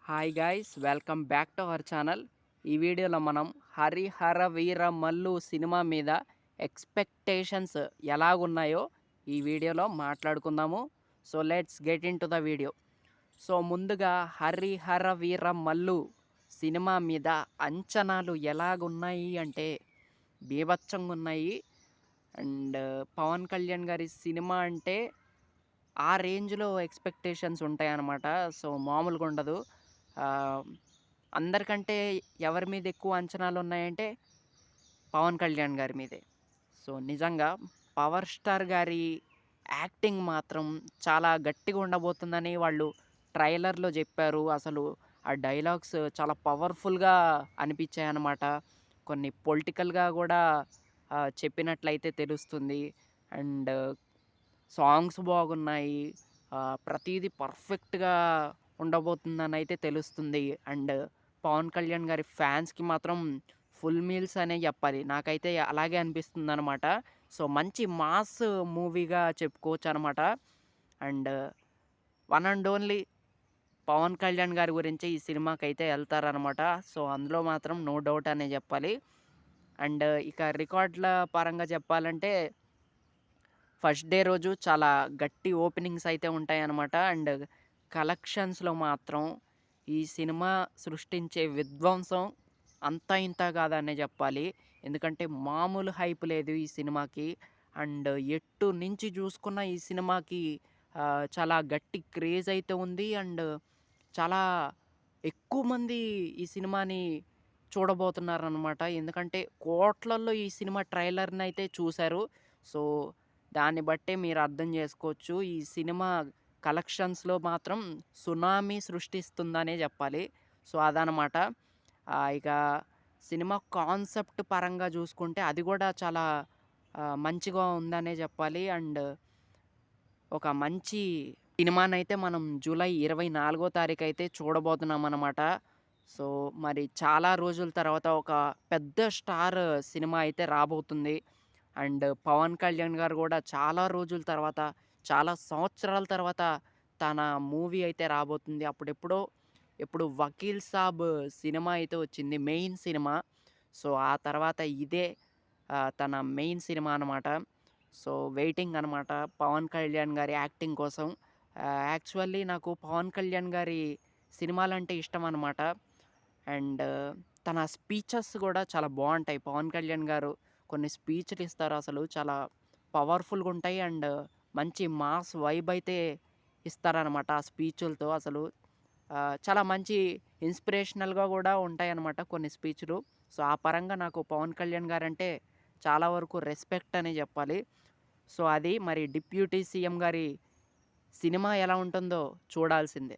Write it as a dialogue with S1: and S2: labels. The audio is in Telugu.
S1: Hi guys, welcome back to our channel. ఈ వీడియోలో మనం హరిహర వీర మల్లు సినిమా మీద ఎక్స్పెక్టేషన్స్ ఎలాగున్నాయో ఈ వీడియోలో మాట్లాడుకుందాము. So let's get in to the video. So ముందుగా హరిహర వీర మల్లు సినిమా మీద అంచనాలు ఎలాగున్నాయి అంటే బీభత్సంగా ఉన్నాయి. అండ్ పవన్ కళ్యాణ్ గారి సినిమా అంటే ఆ రేంజ్‌లో ఎక్స్‌పెక్టేషన్స్ ఉంటాయన్నమాట. సో మామూలుగా ఉండదు. ఆహ్, అందరికంటే ఎవరి మీద ఎక్కువ అంచనాలున్నాయంటే పవన్ కళ్యాణ్ గారి మీదే. సో నిజంగా 'పవర్ స్టార్' గారి యాక్టింగ్ మాత్రం చాలా గట్టిగా ఉండబోతుందని వాళ్ళు ట్రైలర్‌లో జెప్పారు. అసలు ఆ డైలాగ్స్ చాలా పవర్‌ఫుల్‌గా అనిపించాయన్నమాట. కొన్ని పొలిటికల్‌గా గూడా చెప్పినట్లయితే తెలుస్తుంది. అండ్ సాంగ్స్ బాగున్నాయి. ప్రతీది పర్ఫెక్ట్‌గా ఉండబోతుందనైతే తెలుస్తుంది. అండ్ పవన్ కళ్యాణ్ గారి ఫ్యాన్స్‌కి మాత్రం ఫుల్ మీల్స్ అనే జెప్పాలి. నాకైతే అలాగే అనిపిస్తుందనమాట. సో, మంచి మాస్ మూవీగా చెప్పుకోవచ్చనమాట. And one and only Pawan Kalyan గారి గురించే ఈ సినిమాకైతే ఎళ్తారనమాట. సో, అందులో మాత్రం నో డౌట్ అనే జెప్పాలి. అండ్ ఇక రికార్డుల పరంగా చెప్పాలంటే ఫస్ట్ డే రోజు చాలా గట్టి ఓపెనింగ్స్ అయితే ఉంటాయన్నమాట. అండ్ కలెక్షన్స్‌లో మాత్రం ఈ సినిమా సృష్టించే విధ్వంసం అంతా ఇంత కాదనే చెప్పాలి. ఎందుకంటే మామూలు హైప్ లేదు ఈ సినిమాకి. అండ్ ఎటు నుంచి చూసుకున్న ఈ సినిమాకి చాలా గట్టి క్రేజ్ అయితే ఉంది. అండ్ చాలా ఎక్కువ మంది ఈ సినిమాని చూడబోతున్నారనమాట. ఎందుకంటే కోట్లల్లో ఈ సినిమా ట్రైలర్‌నయితే చూసారు. సో దాన్ని బట్టే మీరు అర్థం చేసుకోవచ్చు. ఈ సినిమా కలెక్షన్స్‌లో మాత్రం సునామీ సృష్టిస్తుందనే జెప్పాలి. సో, అదనమాట. ఇక సినిమా కాన్సెప్ట్ పరంగా జూసుకుంటే అది గూడా చాలా మంచిగా ఉందనే జెప్పాలి. అండ్ ఒక మంచి సినిమానైతే మనం జూలై 24 తారీఖైతే చూడబోతున్నామనమాట. సో, మరి చాలా రోజుల తర్వాత ఒక పెద్ద స్టార్ సినిమా అయితే రాబోతుంది. అండ్ పవన్ కళ్యాణ్ గారు గూడా చాలా రోజుల తర్వాత, చాలా సంవత్సరాల తర్వాత తన మూవీ అయితే రాబోతుంది. ఎప్పుడు 'వకీల్ సాబ్' సినిమా అయితే వచ్చింది. Main cinema. సో, ఆ తర్వాత ఇదే తన మెయిన్ సినిమా అనమాట. సో, వెయిటింగ్ అనమాట పవన్ కళ్యాణ్ గారి యాక్టింగ్ కోసం. యాక్చువల్లీ నాకు పవన్ కళ్యాణ్ గారి సినిమాలంటే ఇష్టమనమాట. అండ్ తన స్పీచెస్ గూడా చాలా బావుంటాయి. పవన్ కళ్యాణ్ గారు కొన్ని స్పీచ్‌లు ఇస్తారు అసలు చాలా పవర్‌ఫుల్‌గా ఉంటాయి. అండ్ మంచి మాస్ వైబ్ అయితే ఇస్తారనమాట ఆ స్పీచులతో అసలు. చాలా మంచి ఇన్స్పిరేషనల్‌గా గూడా ఉంటాయన్నమాట కొన్ని స్పీచ్‌లు. సో, ఆ పరంగా నాకు పవన్ కళ్యాణ్ గారంటే చాలా వరకు రెస్పెక్ట్ అనే జెప్పాలి. సో, అది మరి డిప్యూటీ సీఎం గారి సినిమా ఎలా ఉంటుందో చూడాల్సిందే.